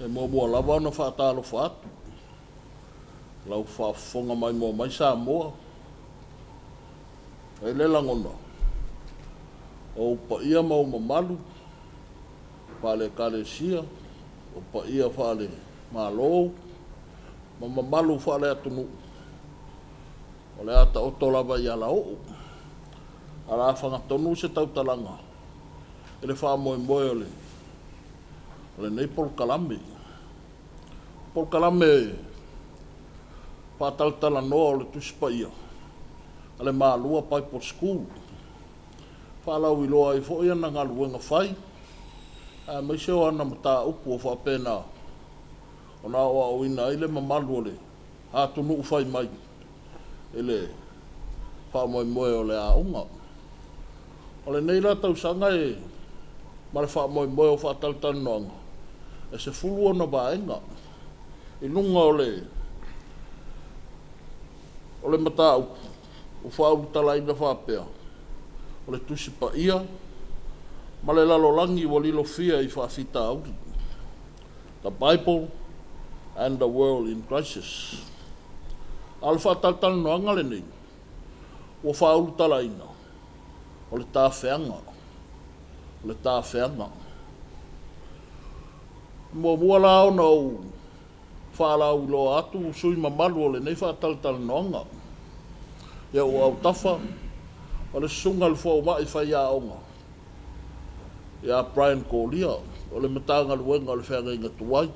E mua lava na whaatalo whaatu. Lau whaafonga mai mua mai Samoa. E le langona. O pa ia mau mamalu. Pale kalesia. O pa ia whale malo. Mamalu whale atunu. O le ata oto lava ia la o. Ala whanga tonu se tautalanga. E le wha moe moe ole. Ole nei Paul Kalame. Paul Kalame whātaltala noa ole tuspa ia. Ale mālua pai por school. Whālau i loa i fo ia na ngā luenga whai. Mai seo ana mata upu o whapena. O nā oa o ina ile mamalu ole. Hātunu whai mai. Ele whamoe moe ole a unga. Ole nei la tausanga e mare whamoe moe o whātaltala noanga. E se fulu ona vaenga. I lunga ole mata upu. O whauru tala ina whapea. O le tusi pa ia. Ma le lalolangi wa lilo fia i whaafita auri. The Bible and the world in crisis. Al whaataltala noanga le nei. O whauru tala ina. O le tāwheanga. O le tāwheanga. Mua lao na o whaalau loa atu. Sui mamalu o le nei whaataltala noanga. Ia o au tafa, o le sunga le fōu mai whai a onga. Ia Brian Kolia, o le matanga luenga o le whenga inga tuai.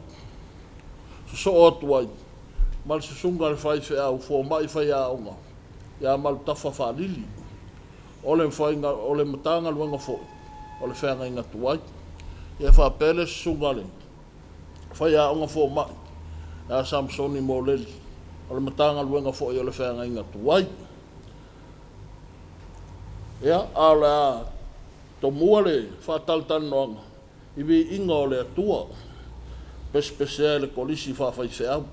So o tuai, mal se sunga le whai whai au fōu mai whai a onga. Ia malu tafa whanili. O le matanga luenga fōu, o le whenga inga tuai. Ia whapele se sunga le whai a onga fōu mai. Ia Samsoni Moleli, o le matanga luenga fōu i o le whenga inga tuai. Ia, ala to mua le whātaltana noanga. Iwi inga o le atua. Pespesea le kolisi whawhai whiau.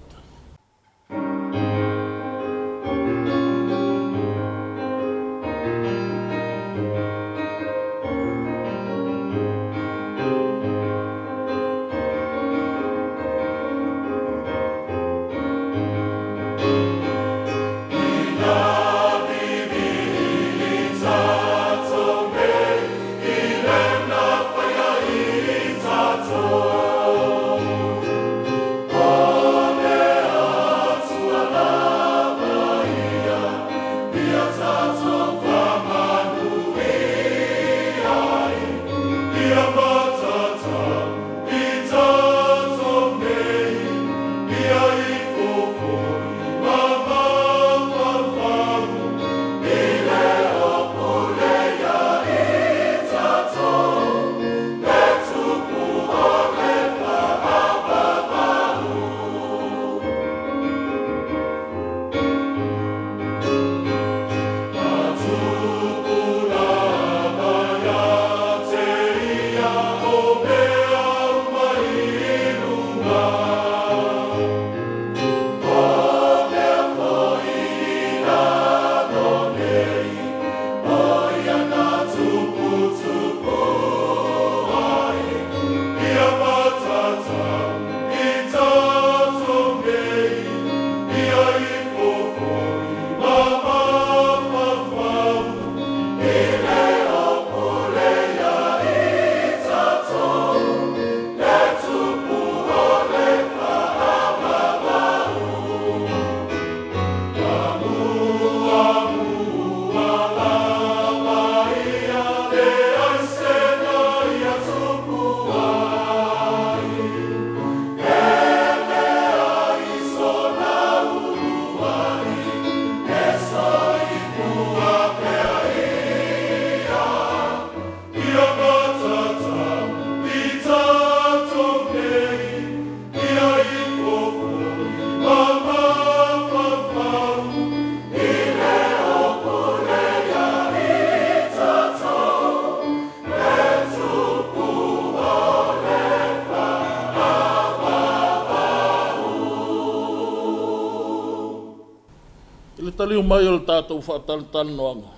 taliu mai o le tātou whaatalatan noanga.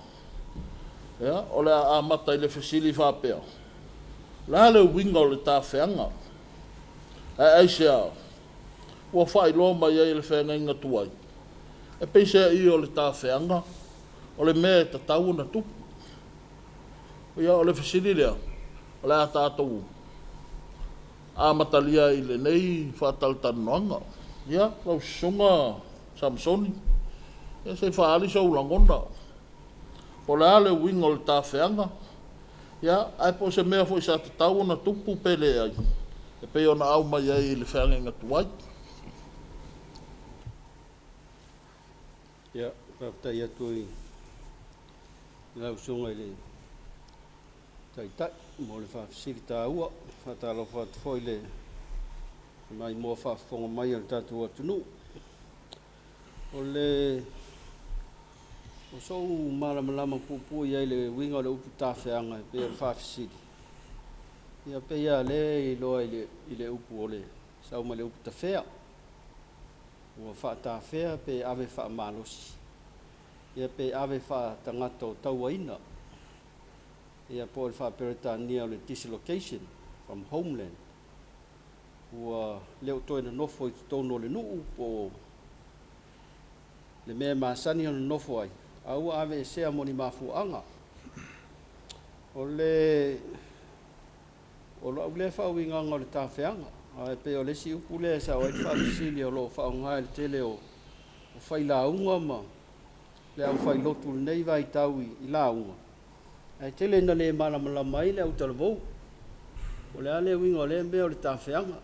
Ia, o le a mata i le whesili whapea. La le winga o le tāwheanga. ai sea ua fai lo mai ai le whenga inga tuai. E peise I o le tā whenga, o le mea ta tau na tupu. Ia o le whisiri lea, o le a tātou. A matalia I le nei whātaltanoanga. Ia, lau sunga Samsoni. Ia se whaali sa ulangona. O le ale winga o le tā whenga. Ia, ai po se mea fo I sa ta tau na tupu pele ai. E pe ona au mai ai le whenga inga tuai. Ia, whaptai atu I lau sunga I le taitai, mo le whawhisiri tā ua, whatalo whatawhoi le mai mua whawhonga mai al tātua tunu. O le o sou malamalama pupu I le winga o le upu tāwheanga pe o whawhisiri. Ia pe ia le I loa I le upu o le sauma le upu tawhea. Ua whaatawhea pe ave whaamalosi. Ia pe ave whaatangata o tauaina. Ia po le whaaperetania o le dislocation from homeland. Ua leo toi na nofo I tono le nuu po le mea maasani o na nofo ai. Aua ave e sea moni mafuanga. O le au le whauinganga o le tāwheanga. Ai pe o le si upu le sa o e whaamisili o lo whaungai le tele o whailaunga ma le au whailotu le nei vai tau I launga. Ai tele na le malamalama I le au talavou. O le ale winga o le mea o le tāwheanga.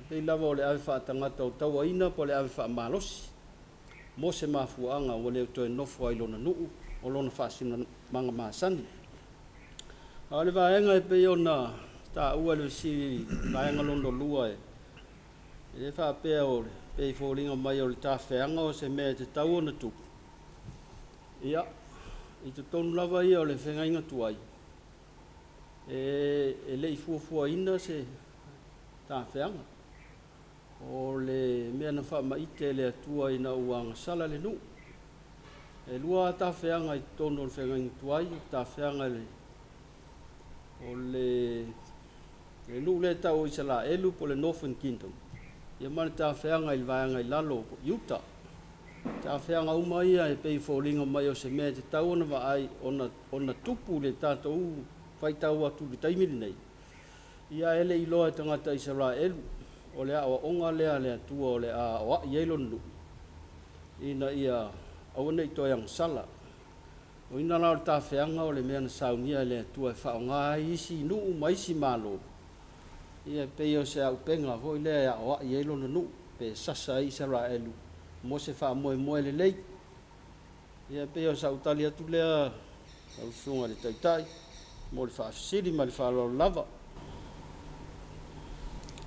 Pei lava o le ave whaatangata o tauaina po le ave whaamalosi. Mo se mafuanga o le toi nofo ai lona nuu o lona whaasina manga maasani. A le vaenga e pei ona ta ua le si vaenga londo lua e. E whaapea o le pei fōringa mai o le tāwheanga o se mea te tau ona tupu. Ia, I te tonu lava ia o le whengainga tuai. E lei fuafua ina se tāwheanga. O le mea na whaamaite le atua I na uanga sala le nu. E lua tāwheanga I tonu o le whengainga tuai, tāwheanga le o le nu le tau I sala elu po le Northern Kingdom. Ia mani tāwheanga I vaenga I lalo po Utah. Tāwheanga uma ia e pei fōringa mai o se mea te tau ona vaai ona tupu le tātou whaitau atu le taimiri nei. Ia ele I loa tangata I sala elu. O le a onga lea le atua o le a oa I eilonu. Ina ia awana I toi ang sala. O ina lao ta wheanga o le mea na saunia le atua e whaonga isi nuu maisi malo. Ia pei o se au penga hoi le a oa I eilonu nuu. Pe sasa I sara elu. Mo se wha moe moe le lei. Ia pei o sa utali atu lea au sunga le taitai. Mo le wha afisiri ma le wha lava.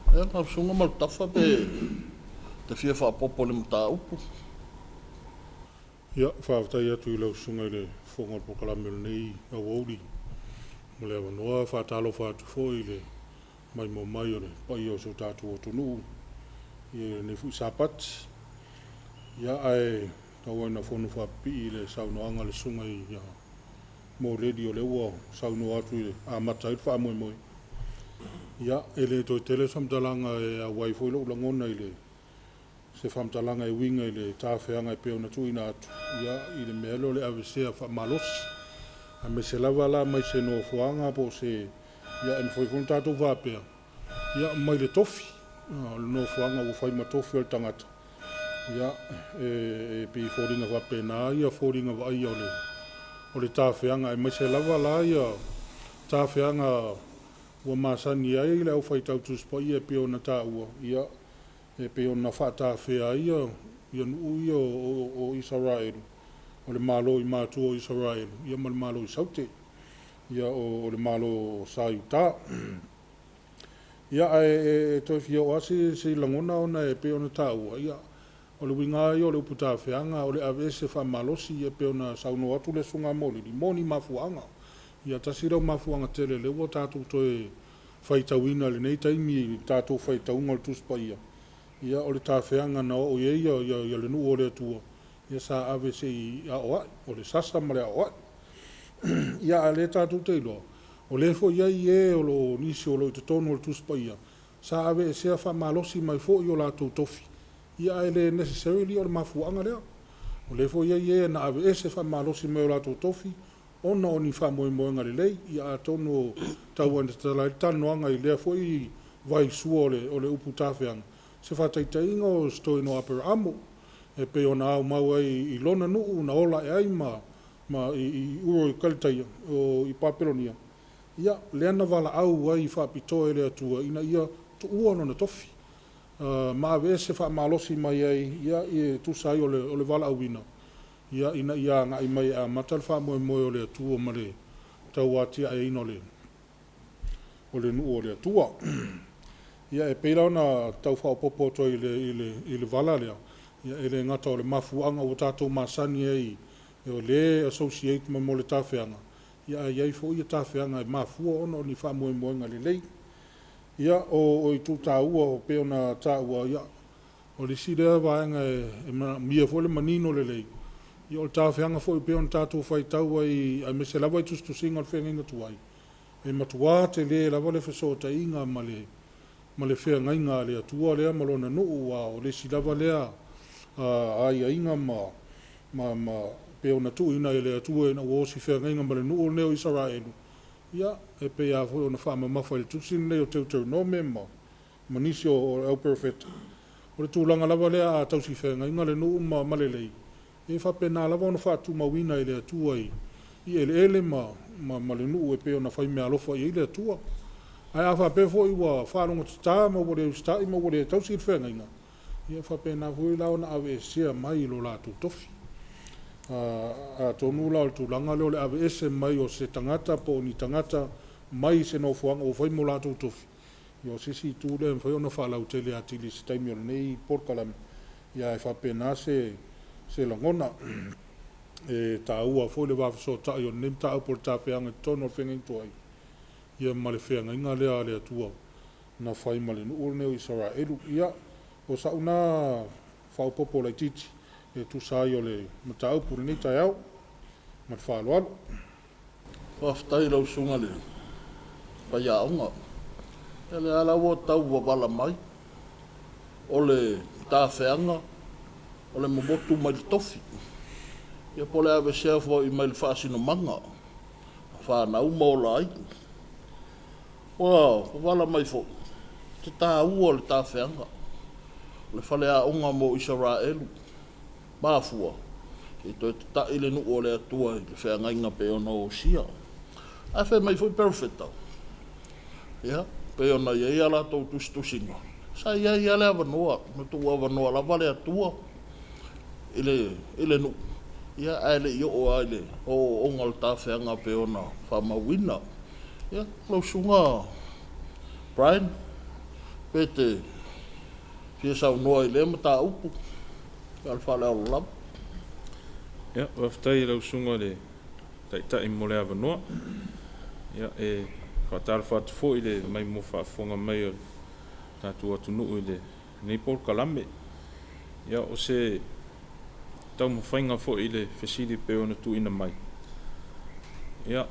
E pa sunga mal tafa pe te fia fa popo le mata upu. Ia whaawatai atu I lau sunga I le whonga pokalame nei au ouri. Mo le awa noa whaatalo whaatu fōi le mai mo mai o le pai o so tātu o tunu. Ia ne fu sapat. Ia ai tau aina whonu whapi I le saunoanga le sunga I mo radio le ua sauno atu I le amata I wha moe moe. Ia, ele toi tele samtalanga e a waifo ilo ulangona I le se famtalanga e winga I le tāwheanga e peo na tuina atu. Ia, I le mealo le avesea wha malosi. A me se lava la mai se no fuanga po se ia en foi fun tātou whapea. Ia, mai le tofi. Le no fuanga u whai ma tofi al tangata. Ia, e pi fōringa whapea nā ia fōringa vai o le tāwheanga e mai se lava la ia tāwheanga ua masani ai le au whai tau tuspa ia pe ona tā ua. Ia e pe ona whata whea ia nuu ia o Israel. O le malo I mātua o Israel. Ia ma le malo I saute. Ia o le malo sa Utah. Ia e toi fia o asi se langona ona e pe ona tā ua. Ia o le winga ia o le upu tā wheanga o le avese wha malosi ia pe ona sauno atu le sunga moli. Li moni mafuanga. Ia tasirau mafuanga tele le ua tātou toe whaitauina le nei taimi tātou whaitaunga le tuspa ia. Ia o le tāwheanga na o ia le nu o le atua. Ia sa ave se I a oai, o le sasa ma le a oai. Ia a le tātou teilo. O le fo ia I e o lo nisi o lo I te tonu o le tuspa ia. sa ave se fa malosi mai fo yo la to tofi ia ele necessarily o mafuanga lea o le fo ia na ave se fa malosi mai la to tofi ona oni fa mo ngale lei ia tonu tau anda tala tano anga i le fo i vai suole o le upu tafeanga se fa taitainga o stoi no apera amo e pe ona au mau ai i lona nuu na ola e ai ma i uro i kalitaia o i papelonia ia leana wala au ai fa pitoe le atua ina ia tu ua no na tofi ma ave se fa malosi mai ai ia i tu sai o le wala au ina ia ina ia nga i mai a matal fa mo o le atua ma le tau atia e ino le o le nuu o le atua ia e peila ona tau fa popo to i le wala lea ia ele ngata o le mafuanga o tatou masani ai o le associate ma mo le tafeanga ia iai fo ia tafeanga e mafua ona o ni fa mo nga le lei ia o i tu taua o pe ona taua ia o le sida vaenga e mia fo le manino le lei ia o le tafeanga fo i pe ona tatou fai tau ai me se lava i tustu singa o le whenga tuai e matua te le lava le fesota inga ma le whenga inga le atua lea malona nuu o le silava lea ai inga ma pe ona tu ina ele atua ina wo si whenga inga ma le nuu neo Israelu ia e pe a fo ona whaama mawha le tusin leo teu no me ma nisi o au perfect o le tūlanga lava lea a tau si whenga inga le nuu ma le lei e whapena lava ona whaatu mawina ele atua i ele ma le nuu e pe ona whai mea alofa i ele atua ai a whape fo i wa whanonga tata ma wale ustai ma wale tau si whenga inga ia whapena fo i lao na ave sea mai lo la tu tofi a tonu la o tūlanga leo le ave ese mai o se tangata po ni tangata mai se no fuanga o whai mo la tu tofi yo sisi tu le fai ona whalau tele atili se taimi o nei porkalam ia e whapena se langona e ta ua fo le wafiso ta i o nem ta au por ta whianga tono o whenga tuai ia ma le whenga inga lea le atua na whai ma le nuu neo Israelu ia o sauna whau popo lai titi e tu sai o le mata au puri nei tai au ma te whaalo alo whaftai lau sunga le pai aonga e le ala ua tau wa wala mai o le tāwheanga o le mamotu mai le tofi ia po le ave sea fo i mai le whaasino manga whanau maola ai wala mai fo te tā ua le tāwheanga le whale a onga mo Israelu mafua i toi te ta ile nu o le atua i le whenga inga pe ona o sia a whe mai foi perfect au ia pe ona ia la tau tustusinga sa ia le avanoa no tu avanoa la vale atua ile nu ia ale yo o ale o onga le tāwhenga pe ona whamawina ia lau sunga Brian pete fia sau noa i le mata upu al whale au lam ia waftai lau sunga le taitai mo le avanoa ia e whatar whatu fo i le mai mo whaafonga mai o tātua tunu i le Nepal Kalame ia o se tau mo whainga fo i le whesiri pe ona tu ina mai ia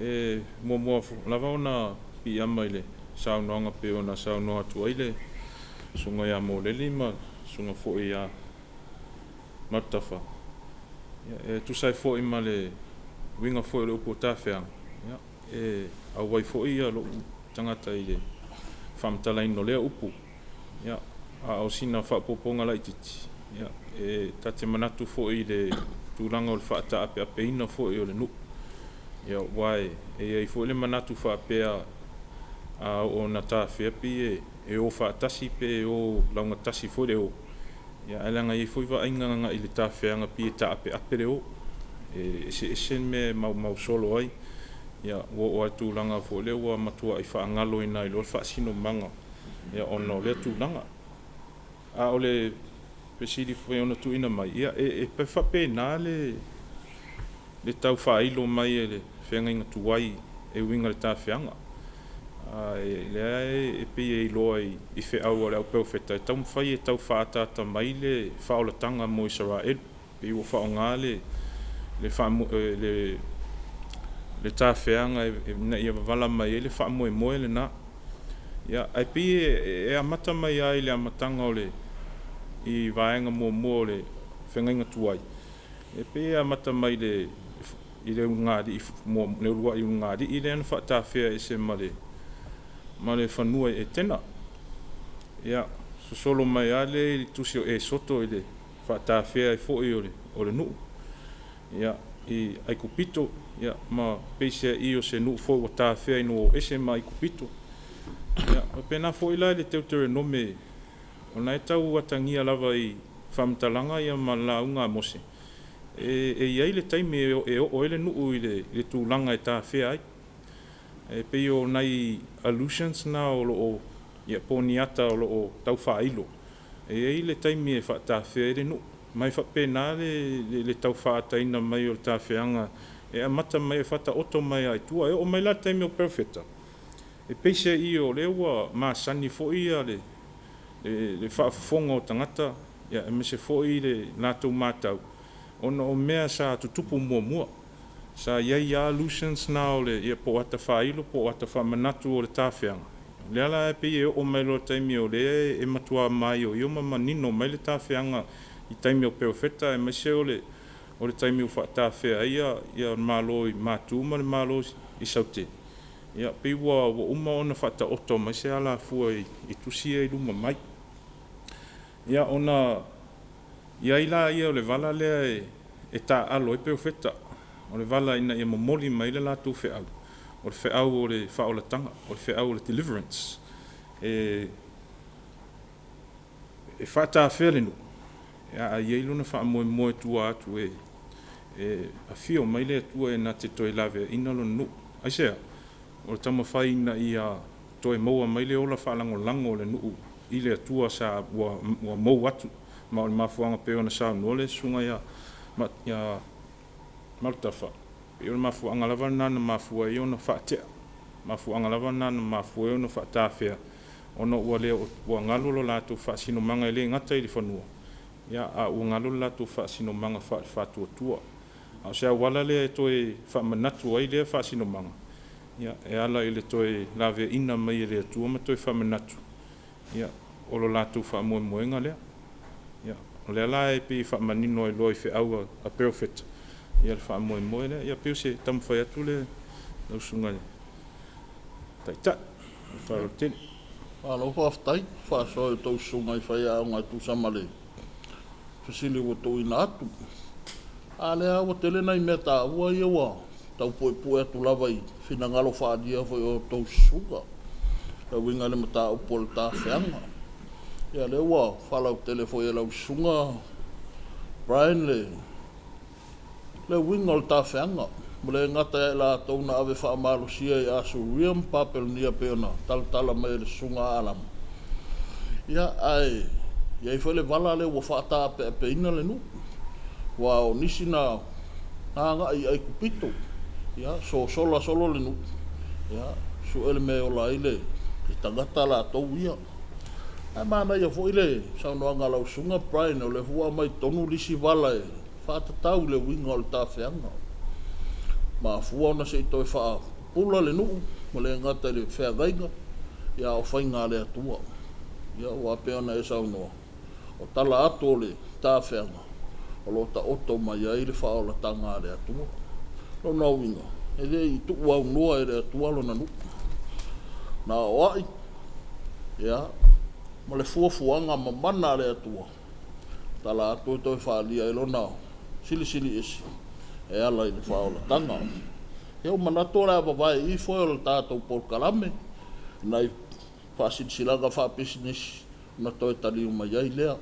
e mua lava ona pi ama i le saunoanga pe ona saunoa tu ai le sunga ia mo le lima sunga fo i a matafa ia e tu sai fo i ma le winga fo i le upo tawhea ia e au wai fo i a lo tangata i le whamtalain no lea upu ia a au sina whapoponga lai titi ia e tate manatu fo i le tūranga o le whaata ape ape ina fo i o le nu ia wai e fo i le manatu whaapea a o na tawhea pi e o whaatasi pe o launga tasi fo le o ia elanga i fo i wa ainga i le tawheanga pi e ta ape ape le o e se me mau solo ai ia o tūranga fo le o matua i whaangalo ina i lo whaasino manga ia ono le tūranga a o le pesiri foi ona tu ina mai ia e pe fa pe na le tau fa ilo mai le fenga inga tuai e winga le ta fenga le e pe e lo i fe au le pe feta tau fai e tau fa ta mai le fa o tanga mo Israel pe o fa ngale le fa le ta fenga e na ia vala mai le fa mo le na Ia, ai pi e amata mai ai le amatanga o le I vaenga mua le whengainga tuai. E pe amata mai le I le ungari, le urua I ungari, I le ana whaatawhea e se ma le whanua e tena. Ia, solo mai ale I tusi o e soto I le whaatawhea e fōi o le nuu. Ia, I ai kupito, ia, ma peisea I o se nuu fōi o tawhea I no ese ma I kupito. Ia, o pena fōi lai le teutere nome o nai tau atangia lava I whamtalanga ia ma launga mose. E iai le taimi e o ele nuu I le tūlanga e tā whea ai. E pei o nai allusions na o loo ia poniata o loo tau whailo. E iai le taimi e wha tā whea ele nuu. Mai whapena le tau whaataina mai o tā wheanga. E amata mai e whata oto mai ai tua. E o mai la taimi o perfecta. E peise I o lewa maa sani fo ia le whaafonga o tangata, ia e mese fōi le nātou mātau. Ona o mea sa tutupu mua. Sa iai allusions na o le ia po ata whailo, po ata whamanatu o le tāwhianga. Le ala e pei e o mai lo taimi o le e matua mai o ioma manino mai le tāwhianga I taimi o perfecta e mese o le taimi o whaatāwhea ia mālo I mātu ma le mālo I saute. Ia pei wa uma ona whata oto mai se ala fua I tusi e luma mai. Ia ona ia ila ia o le vala lea e tā alo e perfecta. O le vala ina ia momoli mai le lātou wheau. O le wheau o le whaolatanga, o le wheau o le deliverance. E whata where nu. Ia a iei luna wha moe tua atu e a fio mai le tua e na te toi lave ina lona nu. Aisea, o le tama whai ina ia toi moa mai le ola whaalango lango le nu. I le atua sa ua mou atu ma o le mafuanga pe ona sa nole sunga ia maltafa. Pe ona mafuanga lava nana mafua I ona whaatea. Mafuanga lava nana mafua I ona whaatawhea. Ona ua leo ua ngalo lo lātou whaasino manga I le ngata I le whanua. Ia a ua ngalo lo lātou whaasino manga whaatua tua. A sea wala lea e toi whaamanatu ai lea whaasino manga. Ia e ala I le toi lawe ina mai le atua ma toi whaamanatu. Ia, o lo lātou whaamoemoenga lea. Ia, o lea la e pi whaamanino e loi wheaua a perfect. Ia le whaamoemoe lea. Ia piu se tamwhai atu le lausunga le. Taita, whaarotene. Alo whaftai, whaasoe tau sunga I whai aonga tu samale. Whasili wa tau ina atu. A lea wa tele nei mea tā ua ia wa. Tau poe atu lava I whinangalo whaadia whai o tau sunga. Ka winga le mata o pol ta wheanga. Ia le ua, whalau telefo e lau sunga. Brian le winga o ta wheanga. Mule ngata e la tau na ave wha amalo sia I asu riam papel nia peona. Tala mai le sunga alam. Ia ai, ia I whale wala le ua whaata pe ina le nu. Wa o nisi na hanga I ai kupito. Ia, so sola solo le nu. Ia, su ele me o la ile. I tangata la tau ia. Ai mana ia fo ile, sao noa ngalau sunga Brian o le hua mai tonu lisi wala e. Whaata tau le winga o le tā wheanga. Ma fua ona se I toi wha pula le nuu, mo le ngata le whea gaiga, ia o whainga le atua. Ia o apeona e sao noa. O tala ato le tā wheanga. O lo ta oto mai ai le wha o la tanga le atua. Lo na winga. E le I tuu au noa e le atua lo na nuu. Na oai, ia, ma le fuafuanga ma mana le atua. Tala atua toi whaalia e lona sili esi. E ala I le whaola tanga. Heo manato la wawai I foi o le tātou por kalame. Nai whaasilisilanga wha business na toi taliu mai ai lea.